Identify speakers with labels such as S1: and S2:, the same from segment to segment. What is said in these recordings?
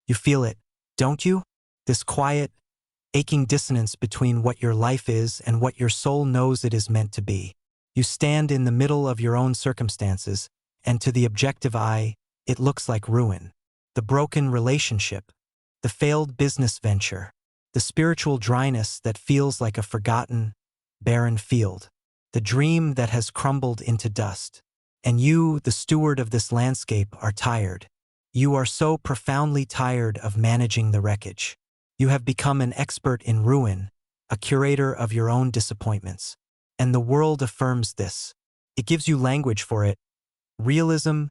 S1: You feel it, don't you? This quiet, aching dissonance between what your life is and what your soul knows it is meant to be. You stand in the middle of your own circumstances, and to the objective eye, it looks like ruin. The broken relationship, the failed business venture, the spiritual dryness that feels like a forgotten, barren field, the dream that has crumbled into dust. And you, the steward of this landscape, are tired. You are so profoundly tired of managing the wreckage. You have become an expert in ruin, a curator of your own disappointments. And the world affirms this. It gives you language for it. Realism,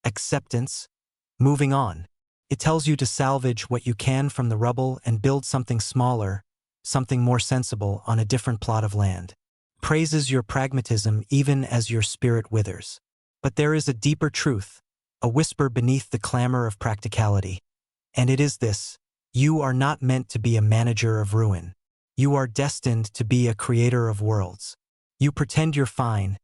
S1: acceptance, moving on. It tells you to salvage what you can from the rubble and build something smaller, something more sensible on a different plot of land. Praises your pragmatism even as your spirit withers. But there is a deeper truth, a whisper beneath the clamor of practicality. And it is this: you are not meant to be a manager of ruin. You are destined to be a creator of worlds. You pretend you're fine,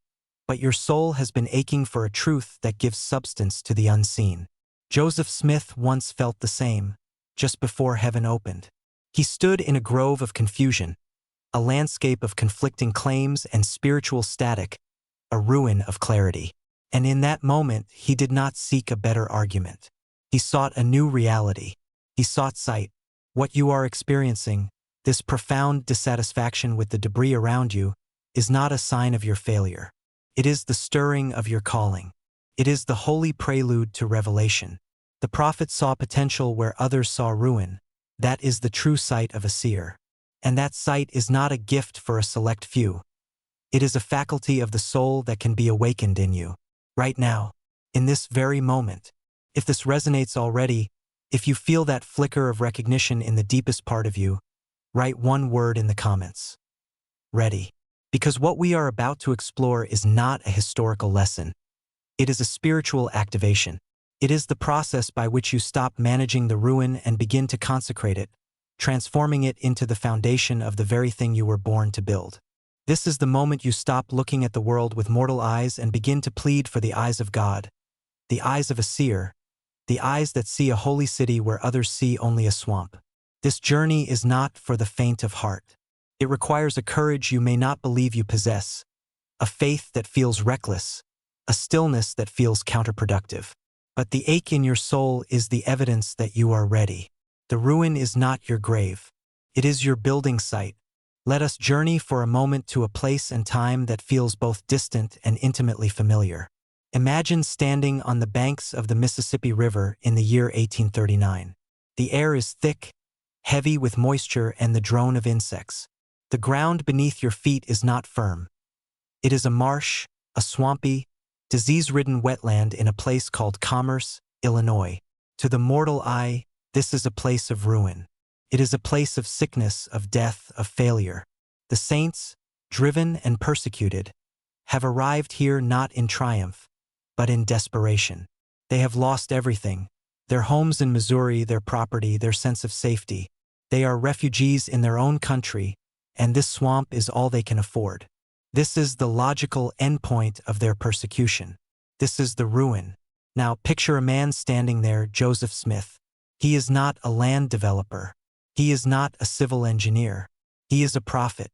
S1: but your soul has been aching for a truth that gives substance to the unseen. Joseph Smith once felt the same, just before heaven opened. He stood in a grove of confusion, a landscape of conflicting claims and spiritual static, a ruin of clarity. And in that moment, he did not seek a better argument. He sought a new reality. He sought sight. What you are experiencing, this profound dissatisfaction with the debris around you, is not a sign of your failure. It is the stirring of your calling. It is the holy prelude to revelation. The prophet saw potential where others saw ruin. That is the true sight of a seer. And that sight is not a gift for a select few. It is a faculty of the soul that can be awakened in you. Right now, in this very moment. If this resonates already, if you feel that flicker of recognition in the deepest part of you, write one word in the comments. Ready. Because what we are about to explore is not a historical lesson. It is a spiritual activation. It is the process by which you stop managing the ruin and begin to consecrate it, transforming it into the foundation of the very thing you were born to build. This is the moment you stop looking at the world with mortal eyes and begin to plead for the eyes of God, the eyes of a seer, the eyes that see a holy city where others see only a swamp. This journey is not for the faint of heart. It requires a courage you may not believe you possess, a faith that feels reckless, a stillness that feels counterproductive. But the ache in your soul is the evidence that you are ready. The ruin is not your grave. It is your building site. Let us journey for a moment to a place and time that feels both distant and intimately familiar. Imagine standing on the banks of the Mississippi River in the year 1839. The air is thick, heavy with moisture and the drone of insects. The ground beneath your feet is not firm. It is a marsh, a swampy, disease-ridden wetland in a place called Commerce, Illinois. To the mortal eye, this is a place of ruin. It is a place of sickness, of death, of failure. The saints, driven and persecuted, have arrived here not in triumph, but in desperation. They have lost everything: their homes in Missouri, their property, their sense of safety. They are refugees in their own country, and this swamp is all they can afford. This is the logical endpoint of their persecution. This is the ruin. Now picture a man standing there, Joseph Smith. He is not a land developer. He is not a civil engineer. He is a prophet.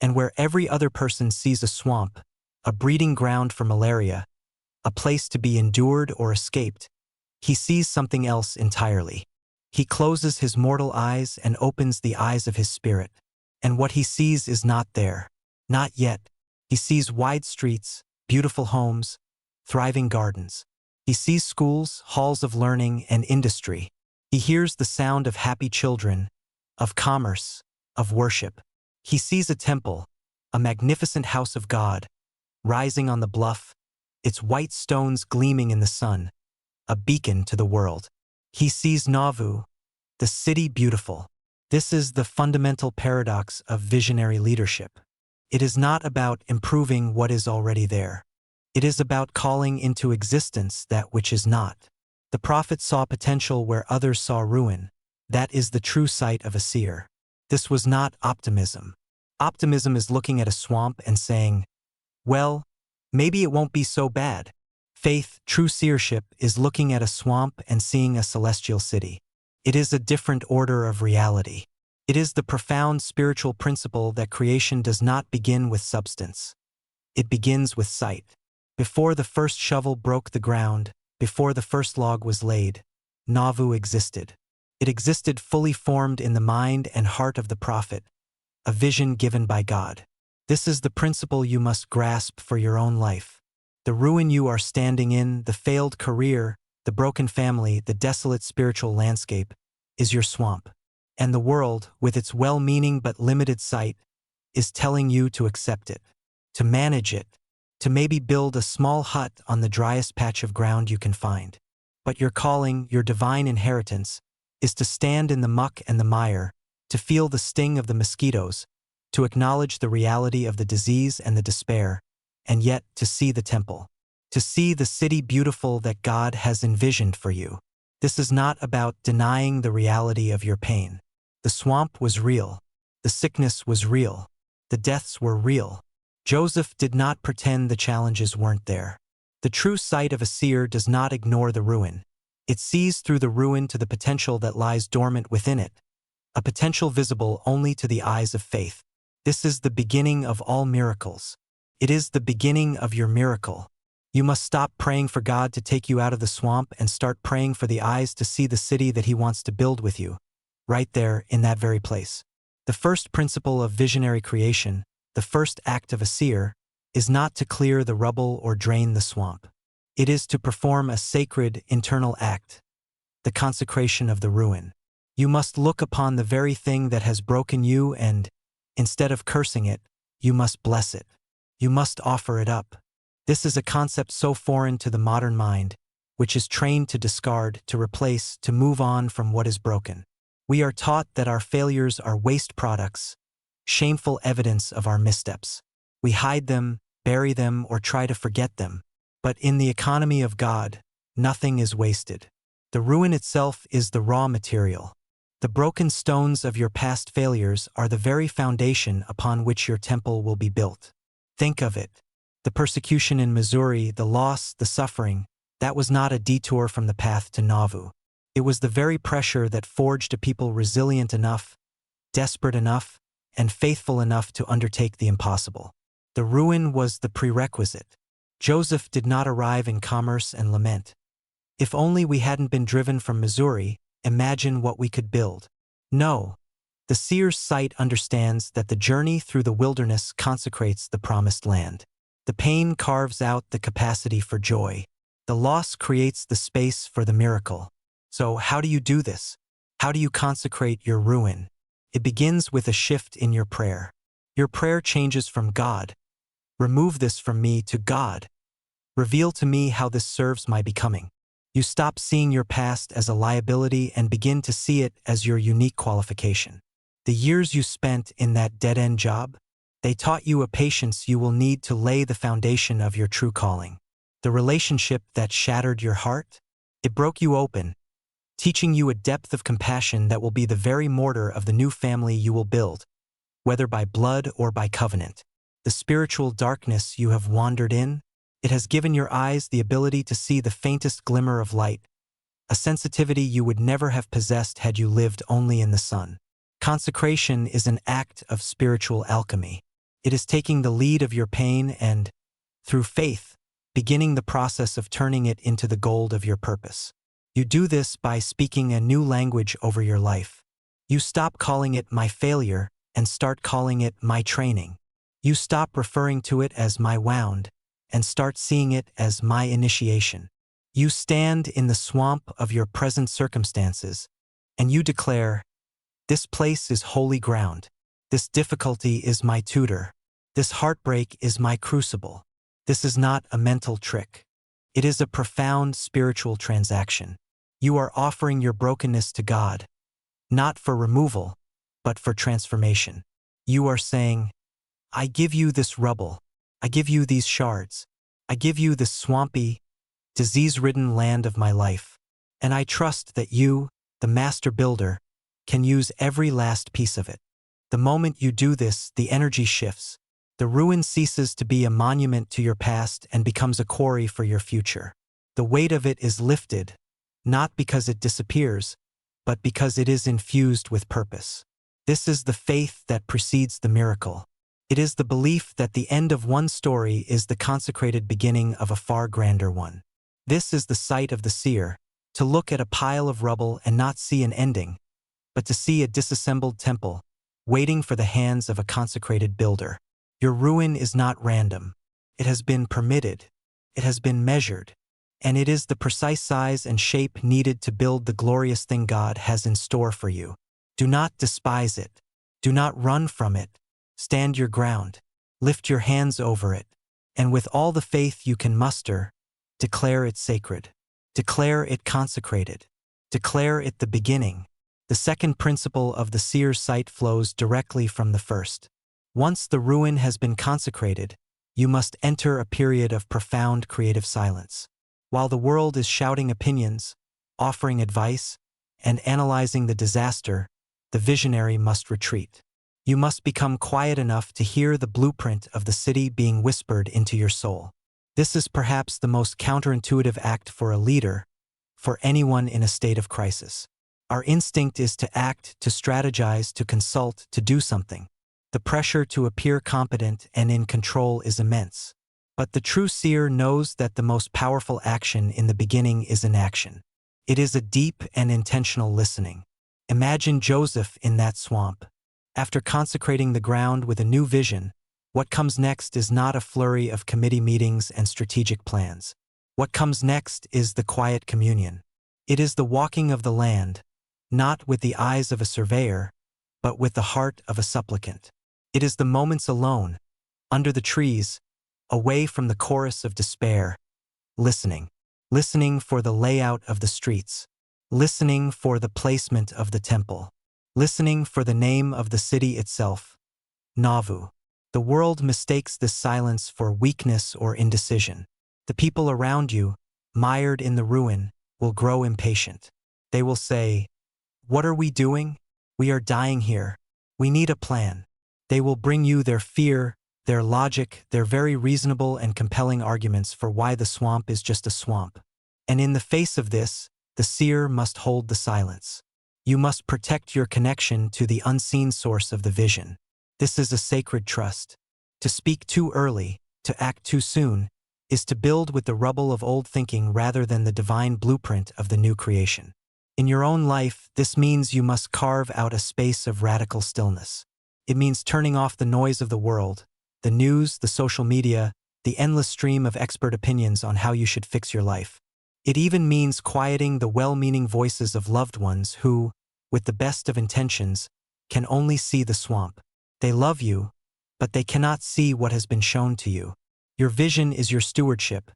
S1: And where every other person sees a swamp, a breeding ground for malaria, a place to be endured or escaped, he sees something else entirely. He closes his mortal eyes and opens the eyes of his spirit. And what he sees is not there. Not yet. He sees wide streets, beautiful homes, thriving gardens. He sees schools, halls of learning, and industry. He hears the sound of happy children, of commerce, of worship. He sees a temple, a magnificent house of God, rising on the bluff, its white stones gleaming in the sun, a beacon to the world. He sees Nauvoo, the city beautiful. This is the fundamental paradox of visionary leadership. It is not about improving what is already there. It is about calling into existence that which is not. The prophet saw potential where others saw ruin. That is the true sight of a seer. This was not optimism. Optimism is looking at a swamp and saying, well, maybe it won't be so bad. Faith, true seership, is looking at a swamp and seeing a celestial city. It is a different order of reality. It is the profound spiritual principle that creation does not begin with substance. It begins with sight. Before the first shovel broke the ground, before the first log was laid, Nauvoo existed. It existed fully formed in the mind and heart of the prophet, a vision given by God. This is the principle you must grasp for your own life. The ruin you are standing in, the failed career, the broken family, the desolate spiritual landscape, is your swamp. And the world, with its well-meaning but limited sight, is telling you to accept it, to manage it, to maybe build a small hut on the driest patch of ground you can find. But your calling, your divine inheritance, is to stand in the muck and the mire, to feel the sting of the mosquitoes, to acknowledge the reality of the disease and the despair, and yet to see the temple, to see the city beautiful that God has envisioned for you. This is not about denying the reality of your pain. The swamp was real. The sickness was real. The deaths were real. Joseph did not pretend the challenges weren't there. The true sight of a seer does not ignore the ruin. It sees through the ruin to the potential that lies dormant within it, a potential visible only to the eyes of faith. This is the beginning of all miracles. It is the beginning of your miracle. You must stop praying for God to take you out of the swamp and start praying for the eyes to see the city that He wants to build with you, right there in that very place. The first principle of visionary creation, the first act of a seer, is not to clear the rubble or drain the swamp. It is to perform a sacred internal act, the consecration of the ruin. You must look upon the very thing that has broken you and, instead of cursing it, you must bless it. You must offer it up. This is a concept so foreign to the modern mind, which is trained to discard, to replace, to move on from what is broken. We are taught that our failures are waste products, shameful evidence of our missteps. We hide them, bury them, or try to forget them. But in the economy of God, nothing is wasted. The ruin itself is the raw material. The broken stones of your past failures are the very foundation upon which your temple will be built. Think of it. The persecution in Missouri, the loss, the suffering, that was not a detour from the path to Nauvoo. It was the very pressure that forged a people resilient enough, desperate enough, and faithful enough to undertake the impossible. The ruin was the prerequisite. Joseph did not arrive in commerce and lament. If only we hadn't been driven from Missouri, imagine what we could build. No. The seer's sight understands that the journey through the wilderness consecrates the promised land. The pain carves out the capacity for joy. The loss creates the space for the miracle. So how do you do this? How do you consecrate your ruin? It begins with a shift in your prayer. Your prayer changes from God, "Remove this from me," to "God, reveal to me how this serves my becoming." You stop seeing your past as a liability and begin to see it as your unique qualification. The years you spent in that dead-end job, they taught you a patience you will need to lay the foundation of your true calling. The relationship that shattered your heart, it broke you open, teaching you a depth of compassion that will be the very mortar of the new family you will build, whether by blood or by covenant. The spiritual darkness you have wandered in, it has given your eyes the ability to see the faintest glimmer of light, a sensitivity you would never have possessed had you lived only in the sun. Consecration is an act of spiritual alchemy. It is taking the lead of your pain and, through faith, beginning the process of turning it into the gold of your purpose. You do this by speaking a new language over your life. You stop calling it my failure and start calling it my training. You stop referring to it as my wound and start seeing it as my initiation. You stand in the swamp of your present circumstances and you declare, "This place is holy ground. This difficulty is my tutor. This heartbreak is my crucible." This is not a mental trick. It is a profound spiritual transaction. You are offering your brokenness to God, not for removal, but for transformation. You are saying, "I give you this rubble. I give you these shards. I give you this swampy, disease-ridden land of my life. And I trust that you, the master builder, can use every last piece of it." The moment you do this, the energy shifts. The ruin ceases to be a monument to your past and becomes a quarry for your future. The weight of it is lifted, not because it disappears, but because it is infused with purpose. This is the faith that precedes the miracle. It is the belief that the end of one story is the consecrated beginning of a far grander one. This is the sight of the seer, to look at a pile of rubble and not see an ending, but to see a disassembled temple, waiting for the hands of a consecrated builder. Your ruin is not random. It has been permitted. It has been measured. And it is the precise size and shape needed to build the glorious thing God has in store for you. Do not despise it. Do not run from it. Stand your ground. Lift your hands over it. And with all the faith you can muster, declare it sacred. Declare it consecrated. Declare it the beginning. The second principle of the seer's sight flows directly from the first. Once the ruin has been consecrated, you must enter a period of profound creative silence. While the world is shouting opinions, offering advice, and analyzing the disaster, the visionary must retreat. You must become quiet enough to hear the blueprint of the city being whispered into your soul. This is perhaps the most counterintuitive act for a leader, for anyone in a state of crisis. Our instinct is to act, to strategize, to consult, to do something. The pressure to appear competent and in control is immense. But the true seer knows that the most powerful action in the beginning is inaction. It is a deep and intentional listening. Imagine Joseph in that swamp. After consecrating the ground with a new vision, what comes next is not a flurry of committee meetings and strategic plans. What comes next is the quiet communion. It is the walking of the land, not with the eyes of a surveyor, but with the heart of a supplicant. It is the moments alone, under the trees, away from the chorus of despair, listening. Listening for the layout of the streets. Listening for the placement of the temple. Listening for the name of the city itself, Nauvoo. The world mistakes this silence for weakness or indecision. The people around you, mired in the ruin, will grow impatient. They will say, "What are we doing? We are dying here. We need a plan." They will bring you their fear, their logic, their very reasonable and compelling arguments for why the swamp is just a swamp. And in the face of this, the seer must hold the silence. You must protect your connection to the unseen source of the vision. This is a sacred trust. To speak too early, to act too soon, is to build with the rubble of old thinking rather than the divine blueprint of the new creation. In your own life, this means you must carve out a space of radical stillness. It means turning off the noise of the world, the news, the social media, the endless stream of expert opinions on how you should fix your life. It even means quieting the well-meaning voices of loved ones who, with the best of intentions, can only see the swamp. They love you, but they cannot see what has been shown to you. Your vision is your stewardship,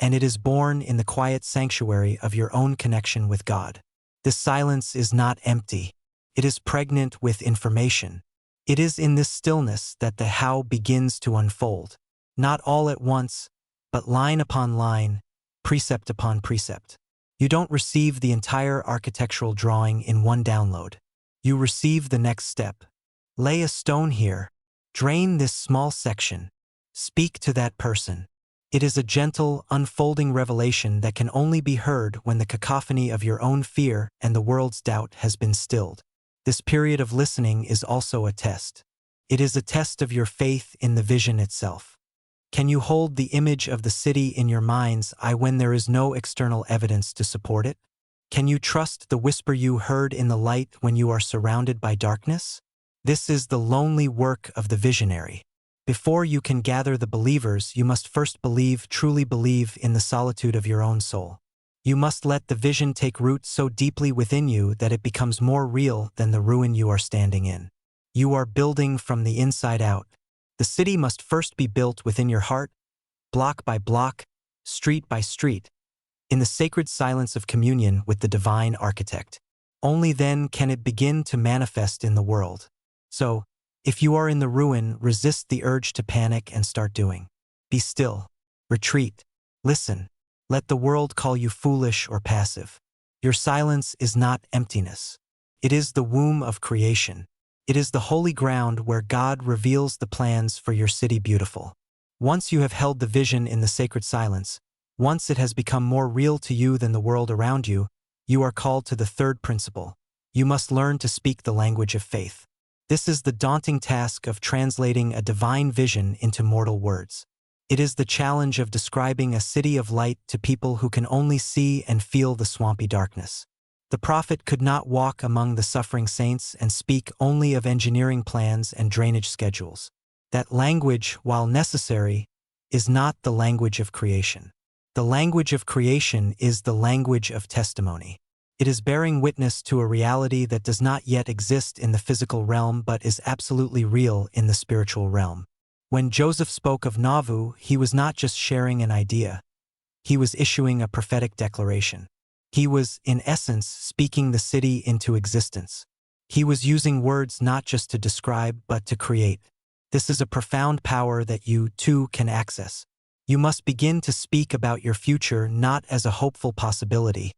S1: and it is born in the quiet sanctuary of your own connection with God. This silence is not empty. It is pregnant with information. It is in this stillness that the how begins to unfold, not all at once, but line upon line, precept upon precept. You don't receive the entire architectural drawing in one download. You receive the next step. Lay a stone here. Drain this small section. Speak to that person. It is a gentle, unfolding revelation that can only be heard when the cacophony of your own fear and the world's doubt has been stilled. This period of listening is also a test. It is a test of your faith in the vision itself. Can you hold the image of the city in your mind's eye when there is no external evidence to support it? Can you trust the whisper you heard in the light when you are surrounded by darkness? This is the lonely work of the visionary. Before you can gather the believers, you must first believe, truly believe, in the solitude of your own soul. You must let the vision take root so deeply within you that it becomes more real than the ruin you are standing in. You are building from the inside out. The city must first be built within your heart, block by block, street by street, in the sacred silence of communion with the divine architect. Only then can it begin to manifest in the world. So, if you are in the ruin, resist the urge to panic and start doing. Be still. Retreat. Listen. Let the world call you foolish or passive. Your silence is not emptiness. It is the womb of creation. It is the holy ground where God reveals the plans for your city beautiful. Once you have held the vision in the sacred silence, once it has become more real to you than the world around you, you are called to the third principle, you must learn to speak the language of faith. This is the daunting task of translating a divine vision into mortal words. It is the challenge of describing a city of light to people who can only see and feel the swampy darkness. The prophet could not walk among the suffering saints and speak only of engineering plans and drainage schedules. That language, while necessary, is not the language of creation. The language of creation is the language of testimony. It is bearing witness to a reality that does not yet exist in the physical realm but is absolutely real in the spiritual realm. When Joseph spoke of Nauvoo, he was not just sharing an idea. He was issuing a prophetic declaration. He was, in essence, speaking the city into existence. He was using words not just to describe but to create. This is a profound power that you, too, can access. You must begin to speak about your future not as a hopeful possibility,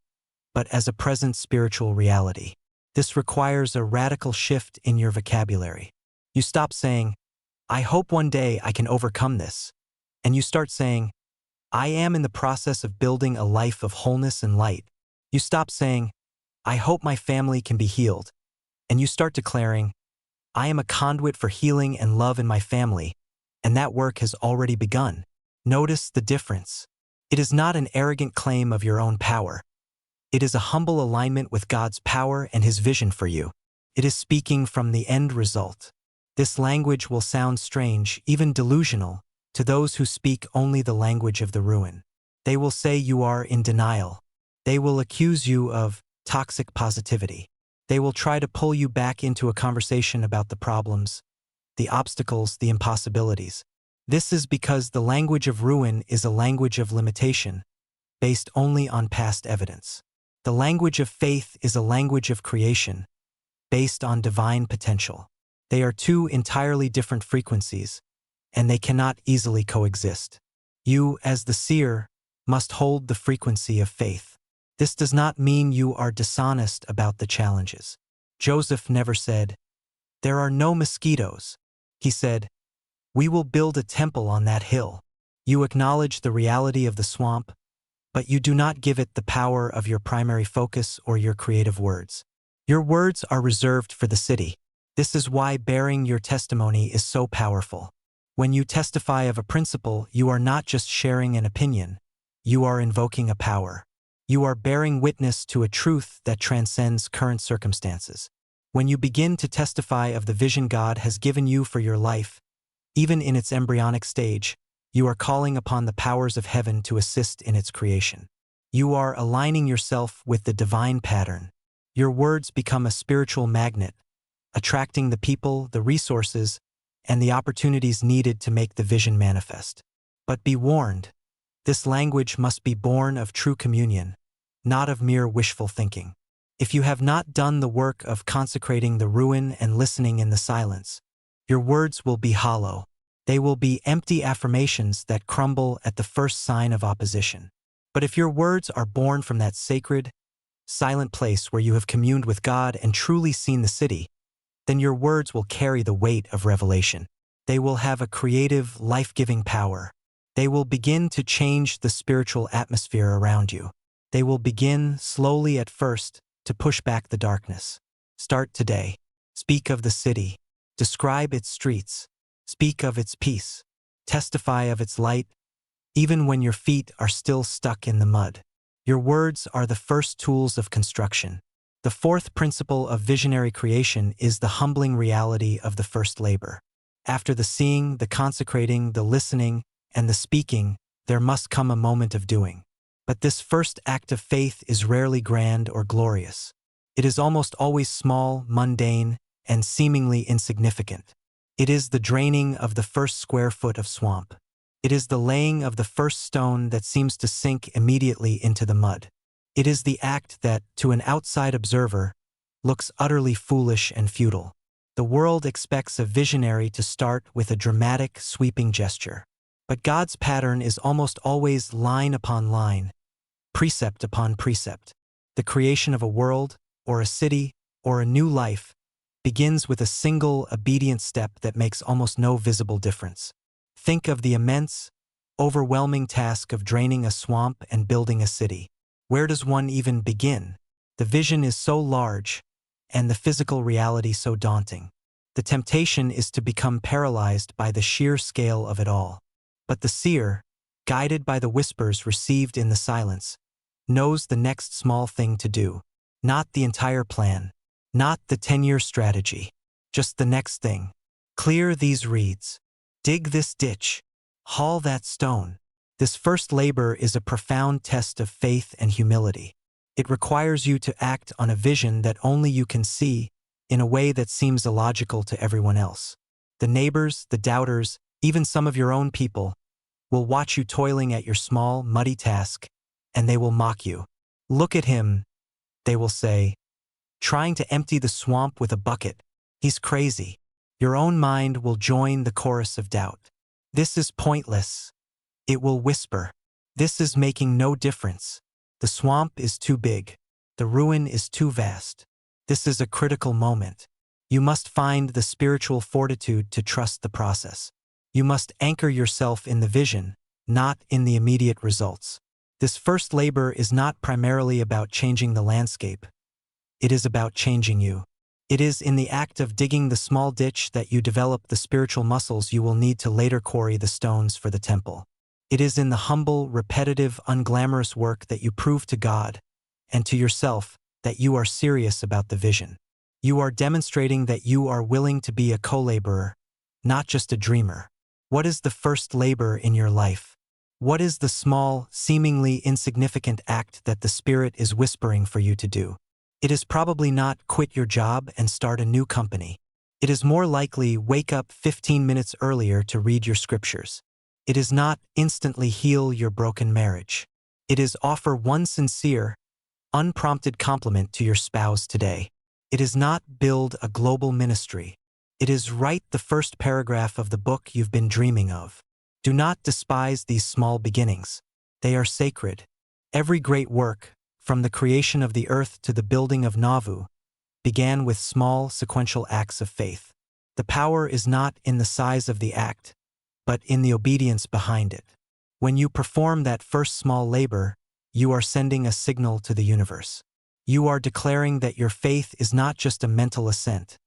S1: but as a present spiritual reality. This requires a radical shift in your vocabulary. You stop saying, "I hope one day I can overcome this," and you start saying, "I am in the process of building a life of wholeness and light." You stop saying, "I hope my family can be healed," and you start declaring, "I am a conduit for healing and love in my family, and that work has already begun." Notice the difference. It is not an arrogant claim of your own power. It is a humble alignment with God's power and His vision for you. It is speaking from the end result. This language will sound strange, even delusional, to those who speak only the language of the ruin. They will say you are in denial. They will accuse you of toxic positivity. They will try to pull you back into a conversation about the problems, the obstacles, the impossibilities. This is because the language of ruin is a language of limitation, based only on past evidence. The language of faith is a language of creation, based on divine potential. They are two entirely different frequencies, and they cannot easily coexist. You, as the seer, must hold the frequency of faith. This does not mean you are dishonest about the challenges. Joseph never said, "There are no mosquitoes." He said, "We will build a temple on that hill." You acknowledge the reality of the swamp, but you do not give it the power of your primary focus or your creative words. Your words are reserved for the city. This is why bearing your testimony is so powerful. When you testify of a principle, you are not just sharing an opinion. You are invoking a power. You are bearing witness to a truth that transcends current circumstances. When you begin to testify of the vision God has given you for your life, even in its embryonic stage, you are calling upon the powers of heaven to assist in its creation. You are aligning yourself with the divine pattern. Your words become a spiritual magnet, attracting the people, the resources, and the opportunities needed to make the vision manifest. But be warned, this language must be born of true communion, not of mere wishful thinking. If you have not done the work of consecrating the ruin and listening in the silence, your words will be hollow. They will be empty affirmations that crumble at the first sign of opposition. But if your words are born from that sacred, silent place where you have communed with God and truly seen the city, then your words will carry the weight of revelation. They will have a creative, life-giving power. They will begin to change the spiritual atmosphere around you. They will begin, slowly at first, to push back the darkness. Start today. Speak of the city. Describe its streets. Speak of its peace. Testify of its light, even when your feet are still stuck in the mud. Your words are the first tools of construction. The fourth principle of visionary creation is the humbling reality of the first labor. After the seeing, the consecrating, the listening, and the speaking, there must come a moment of doing. But this first act of faith is rarely grand or glorious. It is almost always small, mundane, and seemingly insignificant. It is the draining of the first square foot of swamp. It is the laying of the first stone that seems to sink immediately into the mud. It is the act that, to an outside observer, looks utterly foolish and futile. The world expects a visionary to start with a dramatic, sweeping gesture. But God's pattern is almost always line upon line, precept upon precept. The creation of a world, or a city, or a new life begins with a single, obedient step that makes almost no visible difference. Think of the immense, overwhelming task of draining a swamp and building a city. Where does one even begin? The vision is so large, and the physical reality so daunting. The temptation is to become paralyzed by the sheer scale of it all. But the seer, guided by the whispers received in the silence, knows the next small thing to do. Not the entire plan. Not the 10-year strategy. Just the next thing. Clear these reeds. Dig this ditch. Haul that stone. This first labor is a profound test of faith and humility. It requires you to act on a vision that only you can see, in a way that seems illogical to everyone else. The neighbors, the doubters, even some of your own people, will watch you toiling at your small, muddy task, and they will mock you. Look at him, they will say, trying to empty the swamp with a bucket. He's crazy. Your own mind will join the chorus of doubt. This is pointless. It will whisper. This is making no difference. The swamp is too big. The ruin is too vast. This is a critical moment. You must find the spiritual fortitude to trust the process. You must anchor yourself in the vision, not in the immediate results. This first labor is not primarily about changing the landscape. It is about changing you. It is in the act of digging the small ditch that you develop the spiritual muscles you will need to later quarry the stones for the temple. It is in the humble, repetitive, unglamorous work that you prove to God and to yourself that you are serious about the vision. You are demonstrating that you are willing to be a co-laborer, not just a dreamer. What is the first labor in your life? What is the small, seemingly insignificant act that the Spirit is whispering for you to do? It is probably not quit your job and start a new company. It is more likely wake up 15 minutes earlier to read your scriptures. It is not instantly heal your broken marriage. It is offer one sincere, unprompted compliment to your spouse today. It is not build a global ministry. It is write the first paragraph of the book you've been dreaming of. Do not despise these small beginnings. They are sacred. Every great work, from the creation of the earth to the building of Nauvoo, began with small, sequential acts of faith. The power is not in the size of the act, but in the obedience behind it. When you perform that first small labor, you are sending a signal to the universe. You are declaring that your faith is not just a mental assent.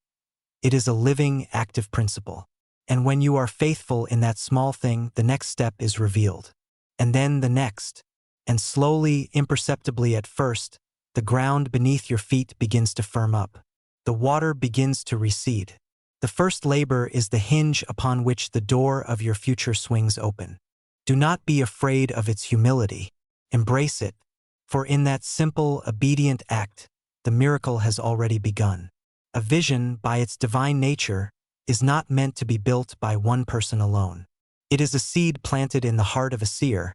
S1: It is a living, active principle. And when you are faithful in that small thing, the next step is revealed. And then the next. And slowly, imperceptibly at first, the ground beneath your feet begins to firm up. The water begins to recede. The first labor is the hinge upon which the door of your future swings open. Do not be afraid of its humility. Embrace it, for in that simple, obedient act, the miracle has already begun. A vision, by its divine nature, is not meant to be built by one person alone. It is a seed planted in the heart of a seer,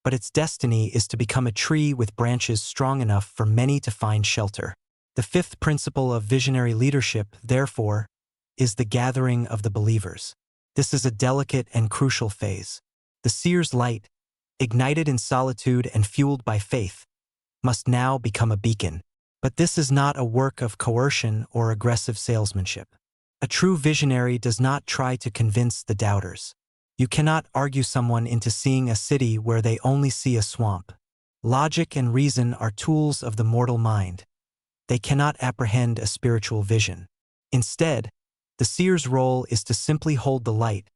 S1: but its destiny is to become a tree with branches strong enough for many to find shelter. The fifth principle of visionary leadership, therefore, is the gathering of the believers. This is a delicate and crucial phase. The seer's light, ignited in solitude and fueled by faith, must now become a beacon. But this is not a work of coercion or aggressive salesmanship. A true visionary does not try to convince the doubters. You cannot argue someone into seeing a city where they only see a swamp. Logic and reason are tools of the mortal mind. They cannot apprehend a spiritual vision. Instead, the seer's role is to simply hold the light,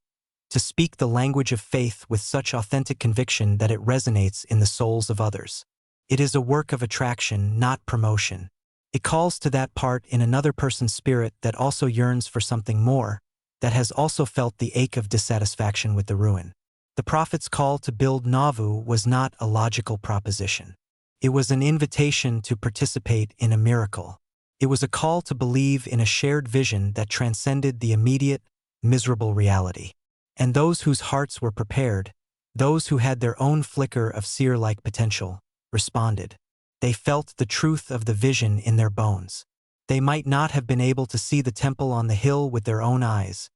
S1: to speak the language of faith with such authentic conviction that it resonates in the souls of others. It is a work of attraction, not promotion. It calls to that part in another person's spirit that also yearns for something more, that has also felt the ache of dissatisfaction with the ruin. The prophet's call to build Nauvoo was not a logical proposition. It was an invitation to participate in a miracle. It was a call to believe in a shared vision that transcended the immediate, miserable reality. And those whose hearts were prepared, those who had their own flicker of seer-like potential, responded. They felt the truth of the vision in their bones. They might not have been able to see the temple on the hill with their own eyes,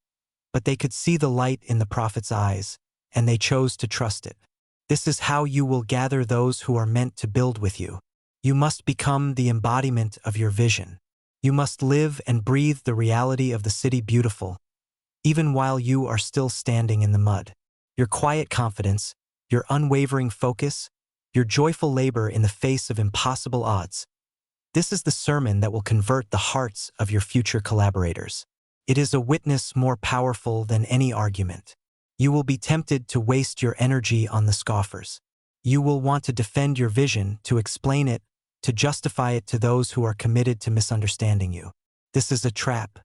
S1: but they could see the light in the prophet's eyes, and they chose to trust it. This is how you will gather those who are meant to build with you. You must become the embodiment of your vision. You must live and breathe the reality of the city beautiful, even while you are still standing in the mud. Your quiet confidence, your unwavering focus, your joyful labor in the face of impossible odds. This is the sermon that will convert the hearts of your future collaborators. It is a witness more powerful than any argument. You will be tempted to waste your energy on the scoffers. You will want to defend your vision, to explain it, to justify it to those who are committed to misunderstanding you. This is a trap.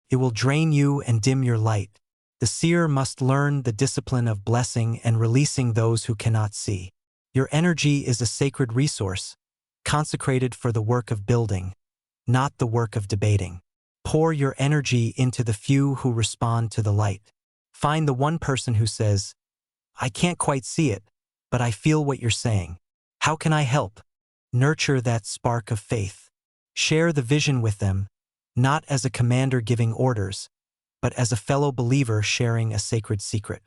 S1: It will drain you and dim your light. The seer must learn the discipline of blessing and releasing those who cannot see. Your energy is a sacred resource, consecrated for the work of building, not the work of debating. Pour your energy into the few who respond to the light. Find the one person who says, "I can't quite see it, but I feel what you're saying. How can I help?" Nurture that spark of faith. Share the vision with them, not as a commander giving orders, but as a fellow believer sharing a sacred secret.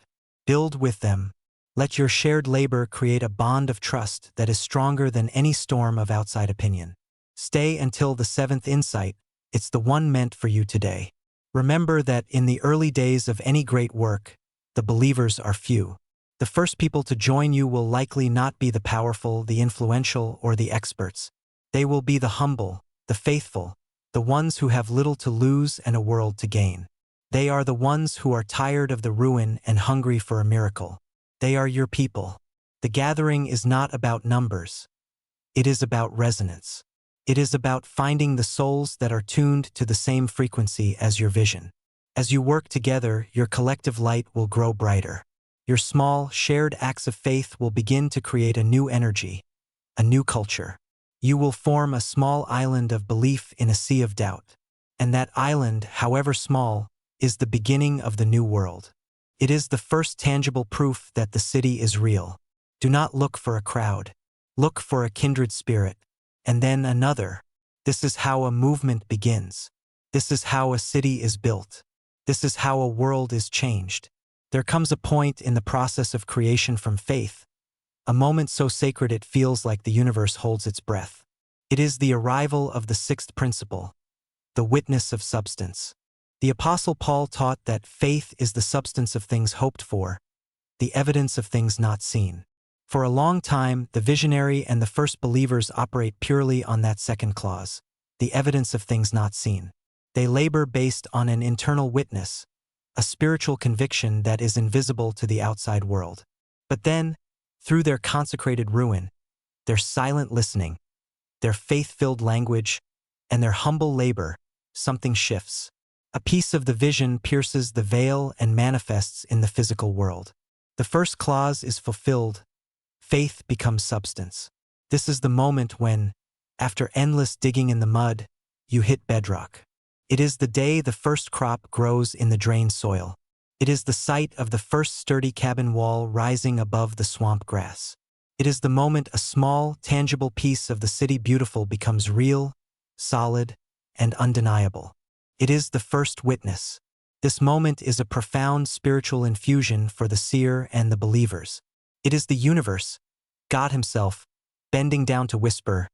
S1: Build with them. Let your shared labor create a bond of trust that is stronger than any storm of outside opinion. Stay until the seventh insight. It's the one meant for you today. Remember that in the early days of any great work, the believers are few. The first people to join you will likely not be the powerful, the influential, or the experts. They will be the humble, the faithful, the ones who have little to lose and a world to gain. They are the ones who are tired of the ruin and hungry for a miracle. They are your people. The gathering is not about numbers. It is about resonance. It is about finding the souls that are tuned to the same frequency as your vision. As you work together, your collective light will grow brighter. Your small, shared acts of faith will begin to create a new energy, a new culture. You will form a small island of belief in a sea of doubt. And that island, however small, is the beginning of the new world. It is the first tangible proof that the city is real. Do not look for a crowd. Look for a kindred spirit, and then another. This is how a movement begins. This is how a city is built. This is how a world is changed. There comes a point in the process of creation from faith, a moment so sacred it feels like the universe holds its breath. It is the arrival of the sixth principle, the witness of substance. The Apostle Paul taught that faith is the substance of things hoped for, the evidence of things not seen. For a long time, the visionary and the first believers operate purely on that second clause, the evidence of things not seen. They labor based on an internal witness, a spiritual conviction that is invisible to the outside world. But then, through their consecrated ruin, their silent listening, their faith-filled language, and their humble labor, something shifts. A piece of the vision pierces the veil and manifests in the physical world. The first clause is fulfilled. Faith becomes substance. This is the moment when, after endless digging in the mud, you hit bedrock. It is the day the first crop grows in the drained soil. It is the sight of the first sturdy cabin wall rising above the swamp grass. It is the moment a small, tangible piece of the city beautiful becomes real, solid, and undeniable. It is the first witness. This moment is a profound spiritual infusion for the seer and the believers. It is the universe, God Himself, bending down to whisper,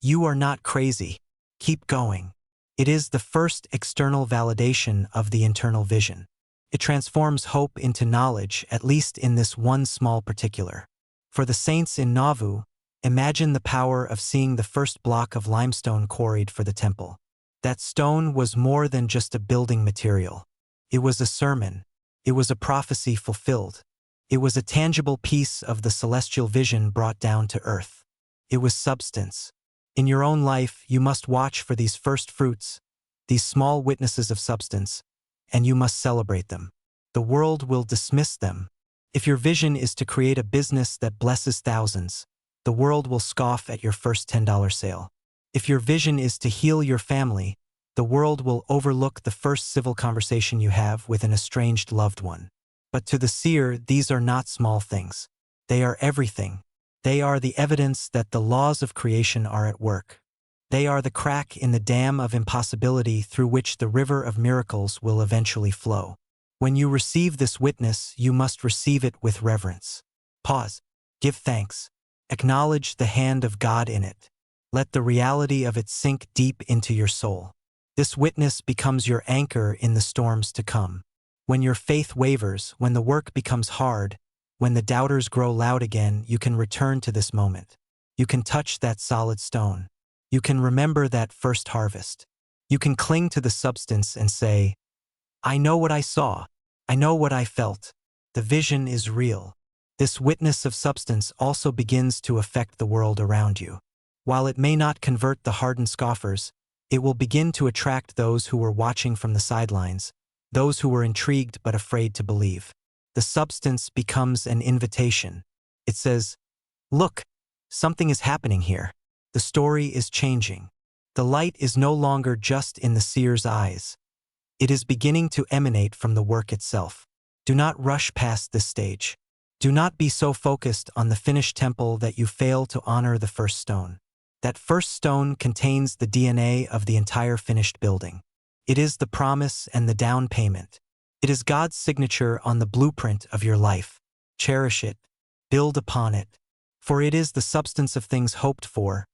S1: "You are not crazy. Keep going." It is the first external validation of the internal vision. It transforms hope into knowledge, at least in this one small particular. For the saints in Nauvoo, imagine the power of seeing the first block of limestone quarried for the temple. That stone was more than just a building material. It was a sermon. It was a prophecy fulfilled. It was a tangible piece of the celestial vision brought down to earth. It was substance. In your own life, you must watch for these first fruits, these small witnesses of substance, and you must celebrate them. The world will dismiss them. If your vision is to create a business that blesses thousands, the world will scoff at your first $10 sale. If your vision is to heal your family, the world will overlook the first civil conversation you have with an estranged loved one. But to the seer, these are not small things. They are everything. They are the evidence that the laws of creation are at work. They are the crack in the dam of impossibility through which the river of miracles will eventually flow. When you receive this witness, you must receive it with reverence. Pause. Give thanks. Acknowledge the hand of God in it. Let the reality of it sink deep into your soul. This witness becomes your anchor in the storms to come. When your faith wavers, when the work becomes hard, when the doubters grow loud again, you can return to this moment. You can touch that solid stone. You can remember that first harvest. You can cling to the substance and say, I know what I saw. I know what I felt. The vision is real. This witness of substance also begins to affect the world around you. While it may not convert the hardened scoffers, it will begin to attract those who were watching from the sidelines, those who were intrigued but afraid to believe. The substance becomes an invitation. It says, look, something is happening here. The story is changing. The light is no longer just in the seer's eyes. It is beginning to emanate from the work itself. Do not rush past this stage. Do not be so focused on the finished temple that you fail to honor the first stone. That first stone contains the DNA of the entire finished building. It is the promise and the down payment. It is God's signature on the blueprint of your life. Cherish it. Build upon it. For it is the substance of things hoped for,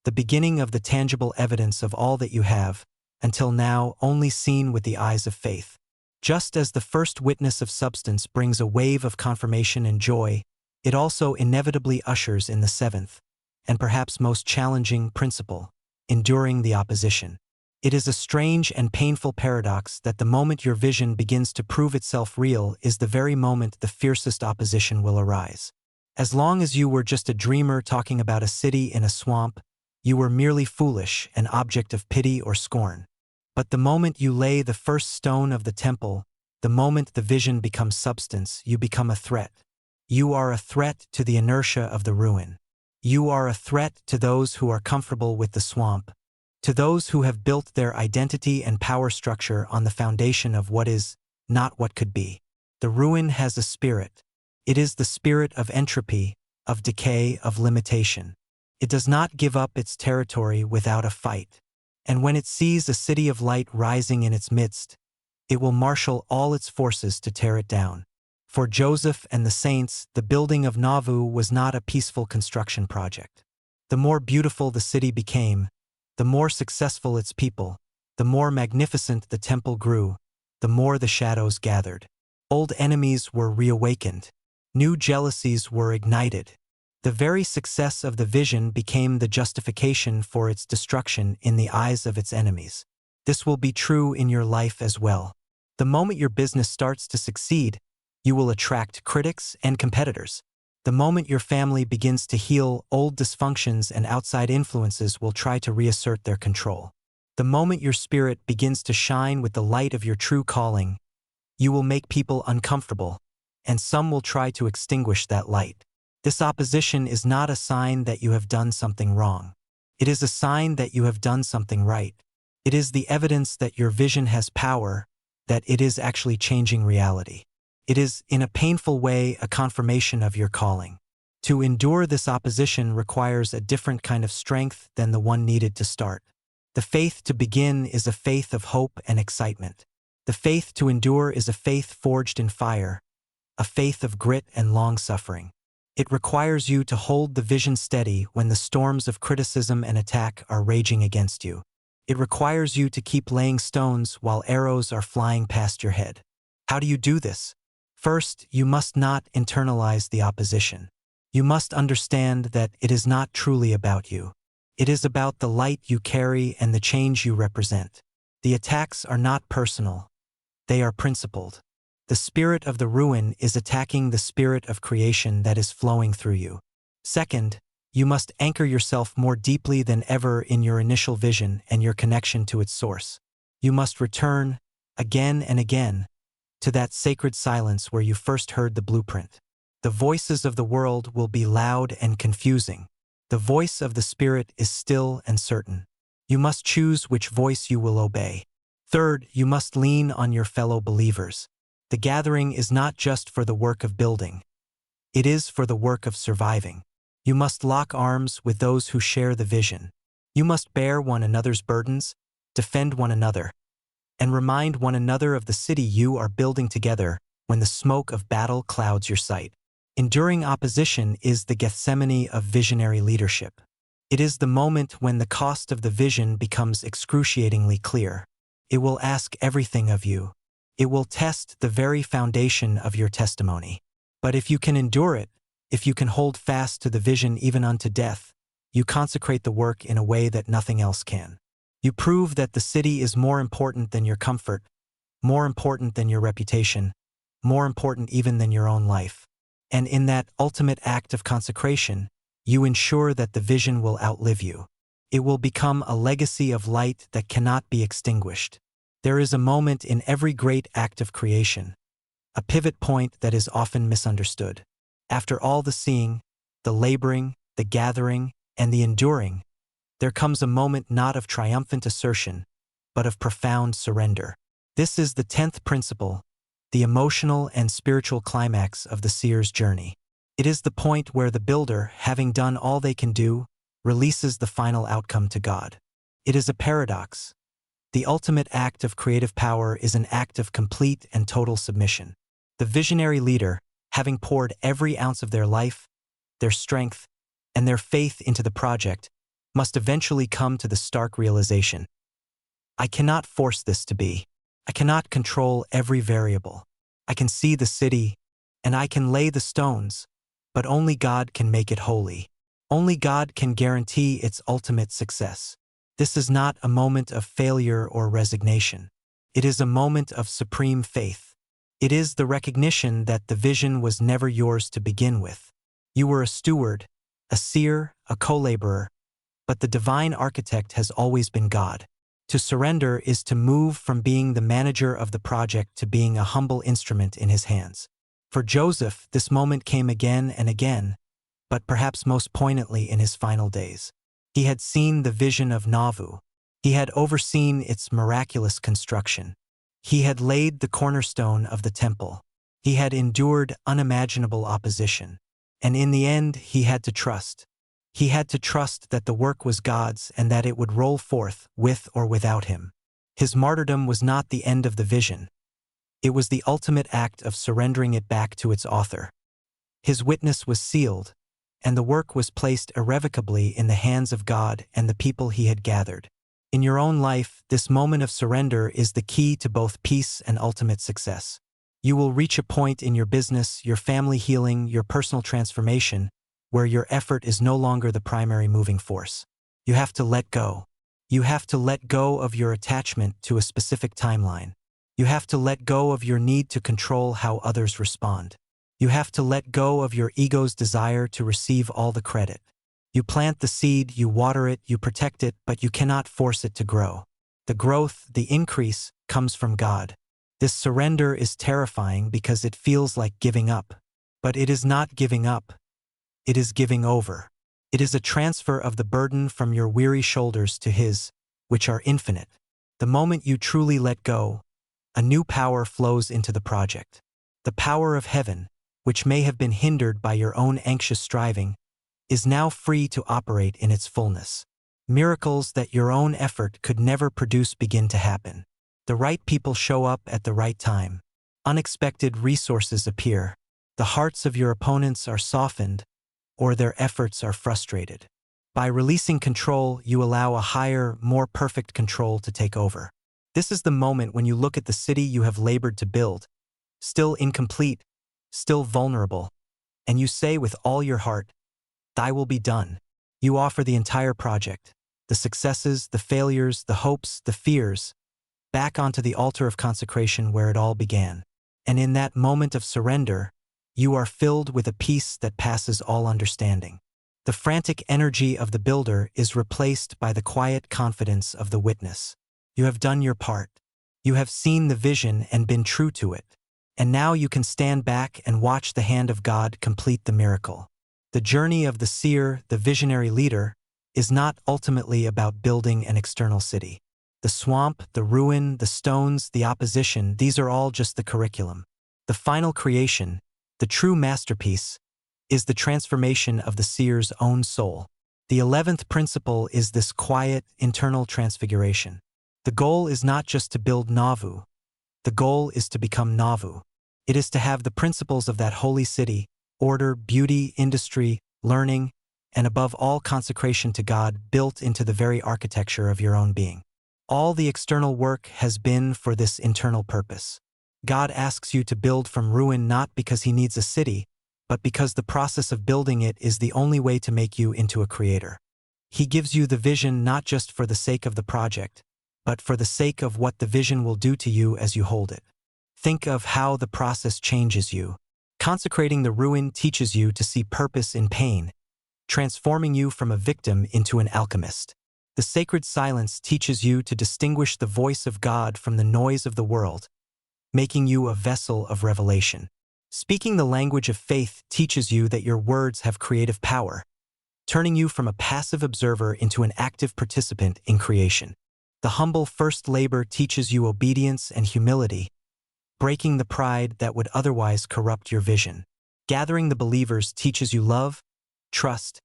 S1: the beginning of the tangible evidence of all that you have, until now only seen with the eyes of faith. Just as the first witness of substance brings a wave of confirmation and joy, it also inevitably ushers in the seventh, and perhaps most challenging principle, enduring the opposition. It is a strange and painful paradox that the moment your vision begins to prove itself real is the very moment the fiercest opposition will arise. As long as you were just a dreamer talking about a city in a swamp, you were merely foolish, an object of pity or scorn. But the moment you lay the first stone of the temple, the moment the vision becomes substance, you become a threat. You are a threat to the inertia of the ruin. You are a threat to those who are comfortable with the swamp, to those who have built their identity and power structure on the foundation of what is, not what could be. The ruin has a spirit. It is the spirit of entropy, of decay, of limitation. It does not give up its territory without a fight. And when it sees a city of light rising in its midst, it will marshal all its forces to tear it down. For Joseph and the saints, the building of Nauvoo was not a peaceful construction project. The more beautiful the city became, the more successful its people, the more magnificent the temple grew, the more the shadows gathered. Old enemies were reawakened. New jealousies were ignited. The very success of the vision became the justification for its destruction in the eyes of its enemies. This will be true in your life as well. The moment your business starts to succeed, you will attract critics and competitors. The moment your family begins to heal, old dysfunctions and outside influences will try to reassert their control. The moment your spirit begins to shine with the light of your true calling, you will make people uncomfortable, and some will try to extinguish that light. This opposition is not a sign that you have done something wrong. It is a sign that you have done something right. It is the evidence that your vision has power, that it is actually changing reality. It is, in a painful way, a confirmation of your calling. To endure this opposition requires a different kind of strength than the one needed to start. The faith to begin is a faith of hope and excitement. The faith to endure is a faith forged in fire, a faith of grit and long-suffering. It requires you to hold the vision steady when the storms of criticism and attack are raging against you. It requires you to keep laying stones while arrows are flying past your head. How do you do this? First, you must not internalize the opposition. You must understand that it is not truly about you. It is about the light you carry and the change you represent. The attacks are not personal. They are principled. The spirit of the ruin is attacking the spirit of creation that is flowing through you. Second, you must anchor yourself more deeply than ever in your initial vision and your connection to its source. You must return, again and again, to that sacred silence where you first heard the blueprint. The voices of the world will be loud and confusing. The voice of the Spirit is still and certain. You must choose which voice you will obey. Third, you must lean on your fellow believers. The gathering is not just for the work of building. It is for the work of surviving. You must lock arms with those who share the vision. You must bear one another's burdens, defend one another, and remind one another of the city you are building together when the smoke of battle clouds your sight. Enduring opposition is the Gethsemane of visionary leadership. It is the moment when the cost of the vision becomes excruciatingly clear. It will ask everything of you. It will test the very foundation of your testimony. But if you can endure it, if you can hold fast to the vision even unto death, you consecrate the work in a way that nothing else can. You prove that the city is more important than your comfort, more important than your reputation, more important even than your own life. And in that ultimate act of consecration, you ensure that the vision will outlive you. It will become a legacy of light that cannot be extinguished. There is a moment in every great act of creation, a pivot point that is often misunderstood. After all the seeing, the laboring, the gathering, and the enduring, there comes a moment not of triumphant assertion, but of profound surrender. This is the 10th principle, the emotional and spiritual climax of the seer's journey. It is the point where the builder, having done all they can do, releases the final outcome to God. It is a paradox. The ultimate act of creative power is an act of complete and total submission. The visionary leader, having poured every ounce of their life, their strength, and their faith into the project, must eventually come to the stark realization: I cannot force this to be. I cannot control every variable. I can see the city, and I can lay the stones, but only God can make it holy. Only God can guarantee its ultimate success. This is not a moment of failure or resignation. It is a moment of supreme faith. It is the recognition that the vision was never yours to begin with. You were a steward, a seer, a co-laborer, but the divine architect has always been God. To surrender is to move from being the manager of the project to being a humble instrument in his hands. For Joseph, this moment came again and again, but perhaps most poignantly in his final days. He had seen the vision of Nauvoo. He had overseen its miraculous construction. He had laid the cornerstone of the temple. He had endured unimaginable opposition. And in the end, he had to trust. He had to trust that the work was God's and that it would roll forth with or without him. His martyrdom was not the end of the vision. It was the ultimate act of surrendering it back to its author. His witness was sealed, and the work was placed irrevocably in the hands of God and the people he had gathered. In your own life, this moment of surrender is the key to both peace and ultimate success. You will reach a point in your business, your family healing, your personal transformation, where your effort is no longer the primary moving force. You have to let go. You have to let go of your attachment to a specific timeline. You have to let go of your need to control how others respond. You have to let go of your ego's desire to receive all the credit. You plant the seed, you water it, you protect it, but you cannot force it to grow. The growth, the increase, comes from God. This surrender is terrifying because it feels like giving up. But it is not giving up. It is giving over. It is a transfer of the burden from your weary shoulders to His, which are infinite. The moment you truly let go, a new power flows into the project. The power of heaven, which may have been hindered by your own anxious striving, is now free to operate in its fullness. Miracles that your own effort could never produce begin to happen. The right people show up at the right time. Unexpected resources appear. The hearts of your opponents are softened, or their efforts are frustrated. By releasing control, you allow a higher, more perfect control to take over. This is the moment when you look at the city you have labored to build, still incomplete, still vulnerable, and you say with all your heart, "Thy will be done." You offer the entire project, the successes, the failures, the hopes, the fears, back onto the altar of consecration where it all began. And in that moment of surrender, you are filled with a peace that passes all understanding. The frantic energy of the builder is replaced by the quiet confidence of the witness. You have done your part. You have seen the vision and been true to it. And now you can stand back and watch the hand of God complete the miracle. The journey of the seer, the visionary leader, is not ultimately about building an external city. The swamp, the ruin, the stones, the opposition, these are all just the curriculum. The final creation, the true masterpiece, is the transformation of the seer's own soul. The 11th principle is this quiet, internal transfiguration. The goal is not just to build Nauvoo. The goal is to become Nauvoo. It is to have the principles of that holy city, order, beauty, industry, learning, and above all consecration to God built into the very architecture of your own being. All the external work has been for this internal purpose. God asks you to build from ruin not because He needs a city, but because the process of building it is the only way to make you into a creator. He gives you the vision not just for the sake of the project, but for the sake of what the vision will do to you as you hold it. Think of how the process changes you. Consecrating the ruin teaches you to see purpose in pain, transforming you from a victim into an alchemist. The sacred silence teaches you to distinguish the voice of God from the noise of the world, making you a vessel of revelation. Speaking the language of faith teaches you that your words have creative power, turning you from a passive observer into an active participant in creation. The humble first labor teaches you obedience and humility, breaking the pride that would otherwise corrupt your vision. Gathering the believers teaches you love, trust,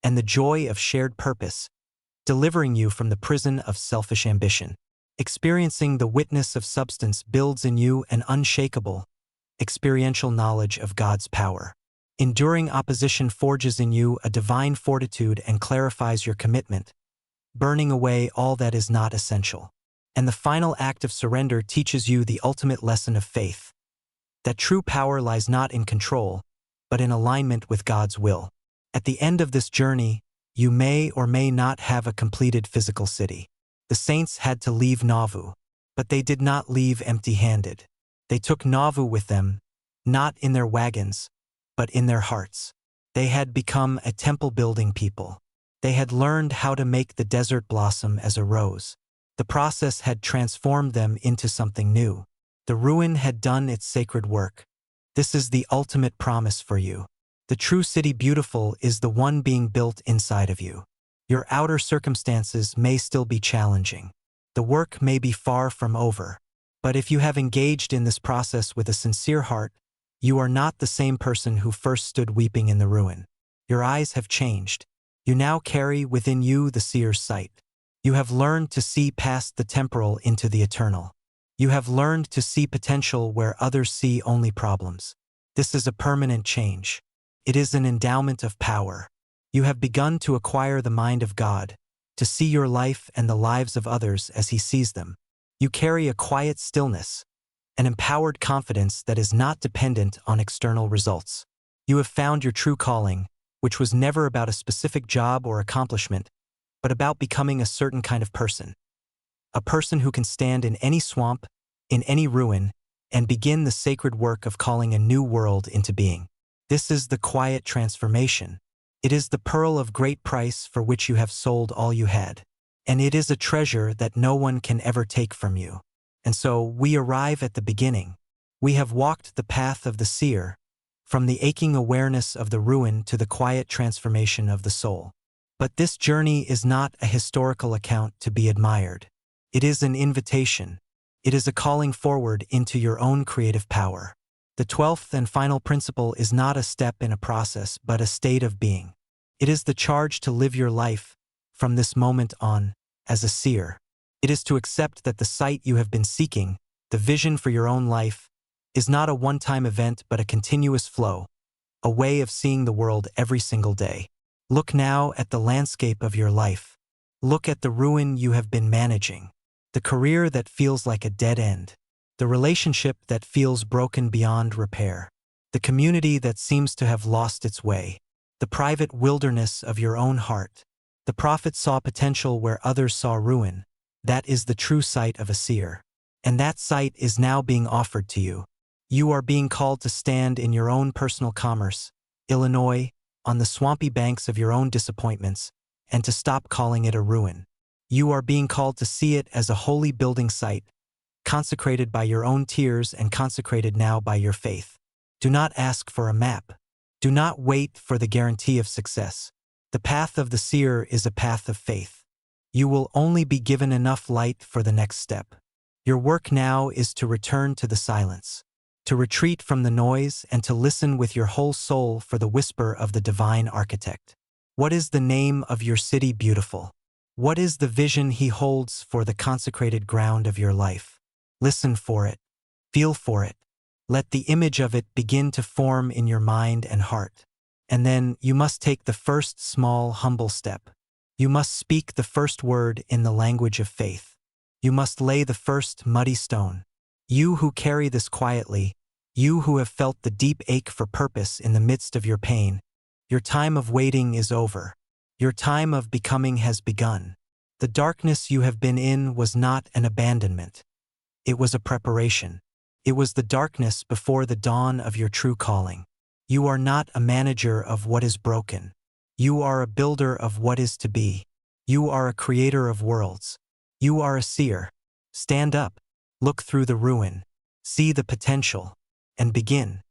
S1: and the joy of shared purpose, delivering you from the prison of selfish ambition. Experiencing the witness of substance builds in you an unshakable, experiential knowledge of God's power. Enduring opposition forges in you a divine fortitude and clarifies your commitment, burning away all that is not essential. And the final act of surrender teaches you the ultimate lesson of faith, that true power lies not in control, but in alignment with God's will. At the end of this journey, you may or may not have a completed physical city. The saints had to leave Nauvoo, but they did not leave empty-handed. They took Nauvoo with them, not in their wagons, but in their hearts. They had become a temple-building people. They had learned how to make the desert blossom as a rose. The process had transformed them into something new. The ruin had done its sacred work. This is the ultimate promise for you. The true city beautiful is the one being built inside of you. Your outer circumstances may still be challenging. The work may be far from over. But if you have engaged in this process with a sincere heart, you are not the same person who first stood weeping in the ruin. Your eyes have changed. You now carry within you the seer's sight. You have learned to see past the temporal into the eternal. You have learned to see potential where others see only problems. This is a permanent change. It is an endowment of power. You have begun to acquire the mind of God, to see your life and the lives of others as He sees them. You carry a quiet stillness, an empowered confidence that is not dependent on external results. You have found your true calling, which was never about a specific job or accomplishment, but about becoming a certain kind of person. A person who can stand in any swamp, in any ruin, and begin the sacred work of calling a new world into being. This is the quiet transformation. It is the pearl of great price for which you have sold all you had. And it is a treasure that no one can ever take from you. And so we arrive at the beginning. We have walked the path of the seer, from the aching awareness of the ruin to the quiet transformation of the soul. But this journey is not a historical account to be admired. It is an invitation. It is a calling forward into your own creative power. The 12th and final principle is not a step in a process, but a state of being. It is the charge to live your life, from this moment on, as a seer. It is to accept that the sight you have been seeking, the vision for your own life, is not a one-time event but a continuous flow, a way of seeing the world every single day. Look now at the landscape of your life. Look at the ruin you have been managing, the career that feels like a dead end, the relationship that feels broken beyond repair, the community that seems to have lost its way, the private wilderness of your own heart. The prophet saw potential where others saw ruin. That is the true sight of a seer. And that sight is now being offered to you. You are being called to stand in your own personal commerce, Illinois, on the swampy banks of your own disappointments, and to stop calling it a ruin. You are being called to see it as a holy building site, consecrated by your own tears and consecrated now by your faith. Do not ask for a map. Do not wait for the guarantee of success. The path of the seer is a path of faith. You will only be given enough light for the next step. Your work now is to return to the silence, to retreat from the noise and to listen with your whole soul for the whisper of the divine architect. What is the name of your city beautiful? What is the vision he holds for the consecrated ground of your life? Listen for it. Feel for it. Let the image of it begin to form in your mind and heart. And then you must take the first small, humble step. You must speak the first word in the language of faith. You must lay the first muddy stone. You who carry this quietly, you who have felt the deep ache for purpose in the midst of your pain, your time of waiting is over. Your time of becoming has begun. The darkness you have been in was not an abandonment. It was a preparation. It was the darkness before the dawn of your true calling. You are not a manager of what is broken. You are a builder of what is to be. You are a creator of worlds. You are a seer. Stand up, look through the ruin, see the potential, and begin.